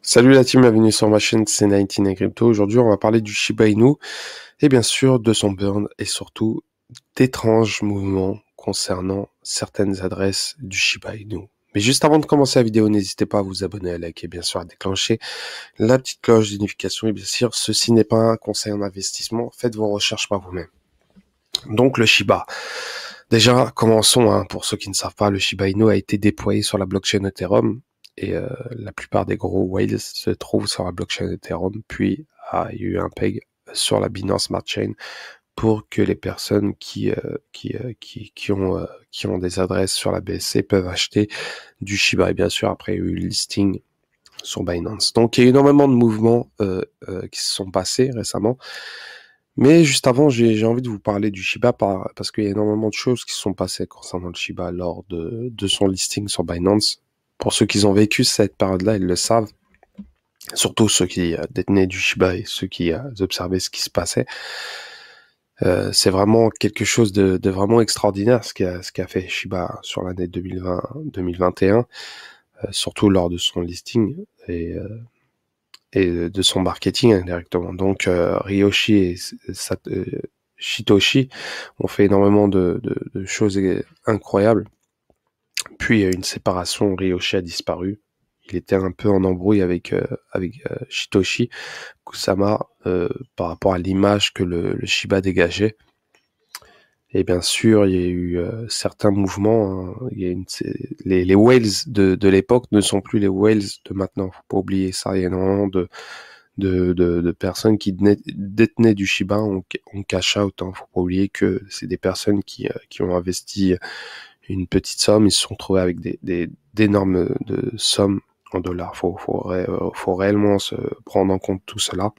Salut la team, bienvenue sur ma chaîne C19 Crypto. Aujourd'hui, on va parler du Shiba Inu et bien sûr de son burn et surtout d'étranges mouvements concernant certaines adresses du Shiba Inu. Mais juste avant de commencer la vidéo, n'hésitez pas à vous abonner, à liker, bien sûr à déclencher la petite cloche de notification. Et bien sûr, ceci n'est pas un conseil en investissement, faites vos recherches par vous-même. Donc le Shiba. Déjà, commençons, pour ceux qui ne savent pas, le Shiba Inu a été déployé sur la blockchain Ethereum et la plupart des gros whales se trouvent sur la blockchain Ethereum, puis il y a eu un peg sur la Binance Smart Chain pour que les personnes qui ont des adresses sur la BSC peuvent acheter du Shiba. Et bien sûr, après, il y a eu le listing sur Binance. Donc, il y a eu énormément de mouvements qui se sont passés récemment. Mais juste avant, j'ai envie de vous parler du Shiba parce qu'il y a énormément de choses qui se sont passées concernant le Shiba lors de son listing sur Binance. Pour ceux qui ont vécu cette période-là, ils le savent. Surtout ceux qui détenaient du Shiba et ceux qui observaient ce qui se passait. C'est vraiment quelque chose de vraiment extraordinaire ce qu'a fait Shiba sur l'année 2020-2021, surtout lors de son listing et de son marketing indirectement. Donc Ryoshi et Shitoshi ont fait énormément de choses incroyables. Puis il y a eu une séparation, Ryoshi a disparu. Il était un peu en embrouille avec Shitoshi Kusama par rapport à l'image que le Shiba dégageait. Et bien sûr, il y a eu certains mouvements. Il y a les whales de l'époque ne sont plus les whales de maintenant. Faut pas oublier ça. Il y a énormément de personnes qui détenaient du Shiba en cash out. Faut pas oublier que c'est des personnes qui ont investi une petite somme. Ils se sont retrouvés avec d'énormes sommes en dollars. Faut réellement se prendre en compte tout cela.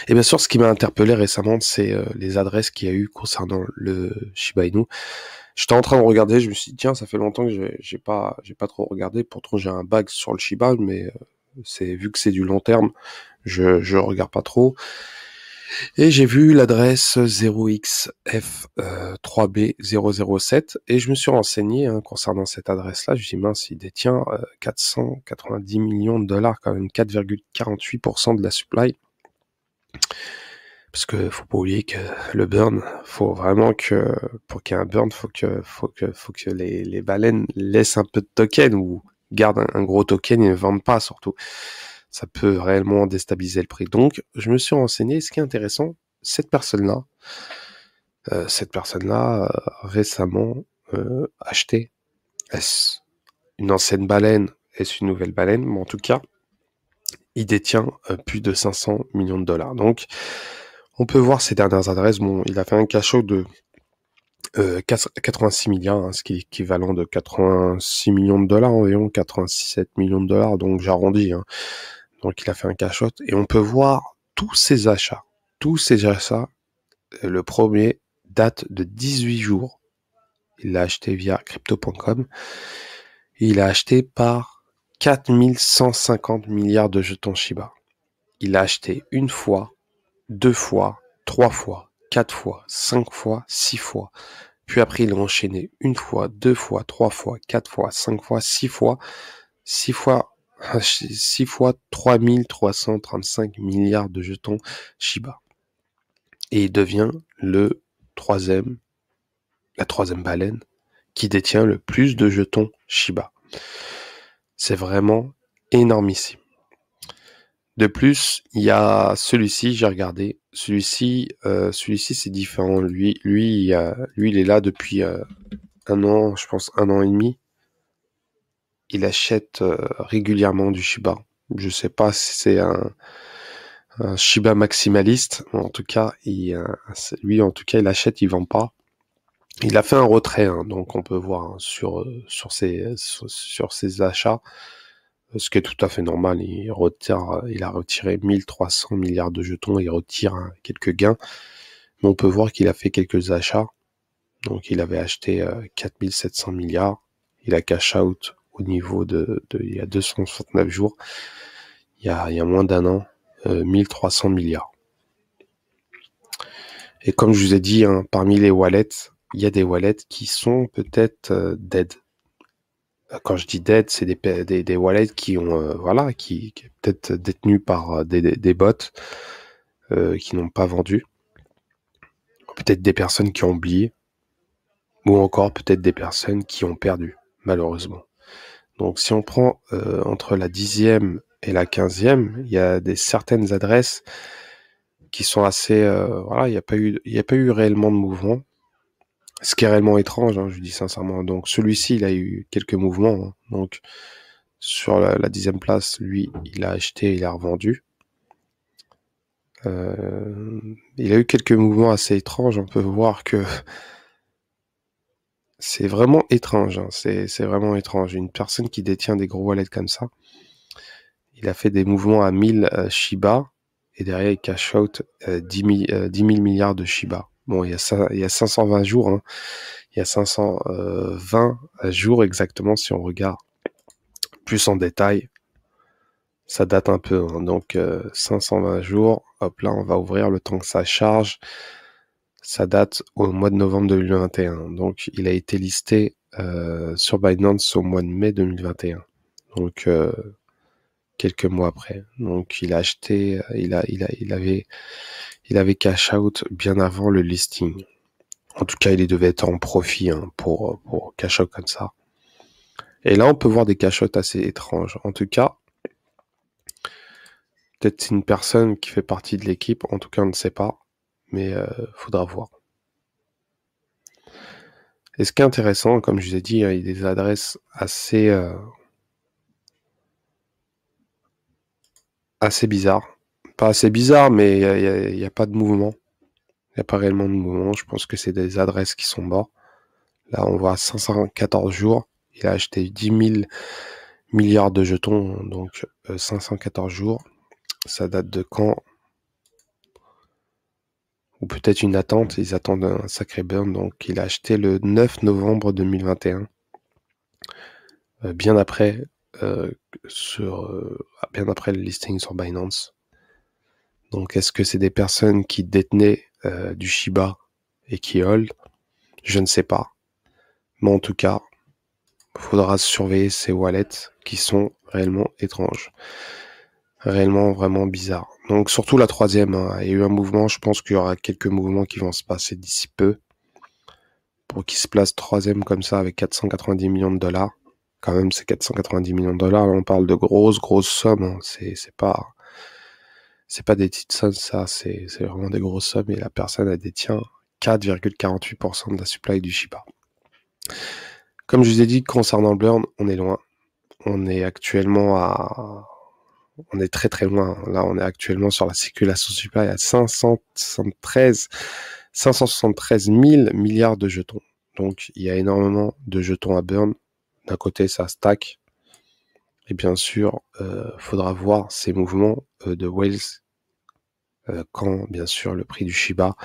Et bien sûr, ce qui m'a interpellé récemment, c'est les adresses qu'il y a eu concernant le Shiba Inu. J'étais en train de regarder, je me suis dit, tiens, ça fait longtemps que j'ai pas trop regardé. Pourtant, j'ai un bag sur le Shiba, mais vu que c'est du long terme, je regarde pas trop. Et j'ai vu l'adresse 0xF3B007 et je me suis renseigné concernant cette adresse-là. Je me suis dit, mince, il détient 490 millions de dollars, quand même 4,48% de la supply. Parce que faut pas oublier que le burn, faut vraiment que pour qu'il y ait un burn, faut que les baleines laissent un peu de token ou gardent un gros token et ne vendent pas surtout. Ça peut réellement déstabiliser le prix. Donc, je me suis renseigné. Ce qui est intéressant, cette personne-là, récemment acheté. Est-ce une ancienne baleine? Est-ce une nouvelle baleine? Mais en tout cas, il détient plus de 500 millions de dollars. Donc, on peut voir ses dernières adresses. Bon, il a fait un cash out de 86 milliards, ce qui est équivalent de 86 millions de dollars environ, 87 millions de dollars, donc j'arrondis. Donc il a fait un cash out et on peut voir tous ses achats. Tous ses achats, le premier date de 18 jours. Il l'a acheté via crypto.com. Il a acheté par 4150 milliards de jetons Shiba. Il a acheté une fois, deux fois, 3 fois, 4 fois, 5 fois, 6 fois. Puis après, il a enchaîné une fois, 2 fois, 3 fois, 4 fois, 5 fois, 6 fois, 6 fois 3335 milliards de jetons Shiba. Et il devient la troisième baleine qui détient le plus de jetons Shiba. C'est vraiment énormissime. De plus, il y a celui-ci, j'ai regardé. Celui-ci, c'est différent. Lui, il est là depuis un an, je pense 1 an et demi. Il achète régulièrement du Shiba. Je sais pas si c'est un Shiba maximaliste. En tout cas, lui, en tout cas, il achète, il vend pas. Il a fait un retrait, donc on peut voir sur ses achats. Ce qui est tout à fait normal, il a retiré 1300 milliards de jetons, il retire quelques gains, mais on peut voir qu'il a fait quelques achats, donc il avait acheté 4700 milliards, il a cash out au niveau il y a 269 jours, il y a moins d'un an, 1300 milliards. Et comme je vous ai dit, parmi les wallets, il y a des wallets qui sont peut-être dead. Quand je dis dead, c'est des wallets qui ont, voilà, qui est peut-être détenus par des bots qui n'ont pas vendu. Peut-être des personnes qui ont oublié, ou encore peut-être des personnes qui ont perdu, malheureusement. Donc si on prend entre la 10e et la 15e, il y a certaines adresses qui sont assez... voilà, il n'y a pas eu réellement de mouvement. Ce qui est réellement étrange, hein, je dis sincèrement. Donc celui-ci, il a eu quelques mouvements. Hein. Donc sur la 10e place, lui, il a acheté, il a revendu. Il a eu quelques mouvements assez étranges. On peut voir que c'est vraiment étrange. Hein. C'est vraiment étrange. Une personne qui détient des gros wallets comme ça, il a fait des mouvements à 1000 Shiba et derrière il cash out 10 000 milliards de Shiba. Bon, il y a 520 jours. Hein. Il y a 520 jours exactement si on regarde plus en détail. Ça date un peu. Hein. Donc 520 jours. Hop là, on va ouvrir le temps que ça charge. Ça date au mois de novembre 2021. Donc, il a été listé sur Binance au mois de mai 2021. Donc, quelques mois après. Donc, il a acheté, il avait cash out bien avant le listing. En tout cas, il devait être en profit hein, pour cash out comme ça. Et là, on peut voir des cash out assez étranges. En tout cas, peut-être c'est une personne qui fait partie de l'équipe. En tout cas, on ne sait pas. Mais faudra voir. Et ce qui est intéressant, comme je vous ai dit, il y a des adresses assez bizarres. Pas assez bizarres, mais il n'y a pas de mouvement. Il n'y a pas réellement de mouvement. Je pense que c'est des adresses qui sont mortes. Là, on voit 514 jours. Il a acheté 10 000 milliards de jetons, donc 514 jours. Ça date de quand? Ou peut-être une attente. Ils attendent un sacré burn. Donc, il a acheté le 9 novembre 2021. Bien après bien après le listing sur Binance. Donc, est-ce que c'est des personnes qui détenaient du Shiba et qui hold? Je ne sais pas. Mais en tout cas, il faudra surveiller ces wallets qui sont réellement étranges. Réellement, vraiment bizarres. Donc, surtout la 3e. Hein, il y a eu un mouvement. Je pense qu'il y aura quelques mouvements qui vont se passer d'ici peu. Pour qu'il se place 3e comme ça avec 490 millions de dollars. Quand même, c'est 490 millions de dollars. Là, on parle de grosses sommes. Hein. C'est pas des petites sommes, ça. C'est vraiment des grosses sommes. Et la personne, elle détient 4,48% de la supply du Shiba. Comme je vous ai dit, concernant le burn, on est loin. On est actuellement on est très très loin. Là, on est actuellement sur la circulation supply à 573 000 milliards de jetons. Donc, il y a énormément de jetons à burn. D'un côté, ça stack. Et bien sûr, faudra voir ces mouvements de whales quand, bien sûr, le prix du Shiba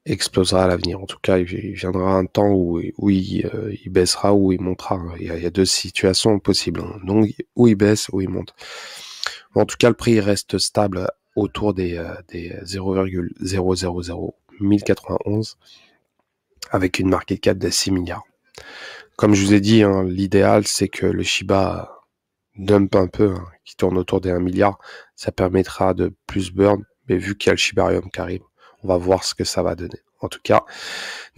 explosera à l'avenir. En tout cas, il viendra un temps où il baissera, où il montera. Il y a deux situations possibles. Hein. Donc, où il baisse, où il monte. En tout cas, le prix reste stable autour des 0,0001091 avec une market cap de 6 milliards. Comme je vous ai dit, hein, l'idéal, c'est que le Shiba dump un peu, hein, qui tourne autour des 1 milliard. Ça permettra de plus burn. Mais vu qu'il y a le Shibarium qui arrive, on va voir ce que ça va donner. En tout cas,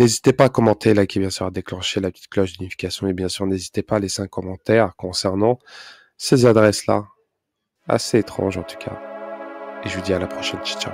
n'hésitez pas à commenter, liker, bien sûr, à déclencher la petite cloche de notification. Et bien sûr, n'hésitez pas à laisser un commentaire concernant ces adresses-là. Assez étranges en tout cas. Et je vous dis à la prochaine. Ciao.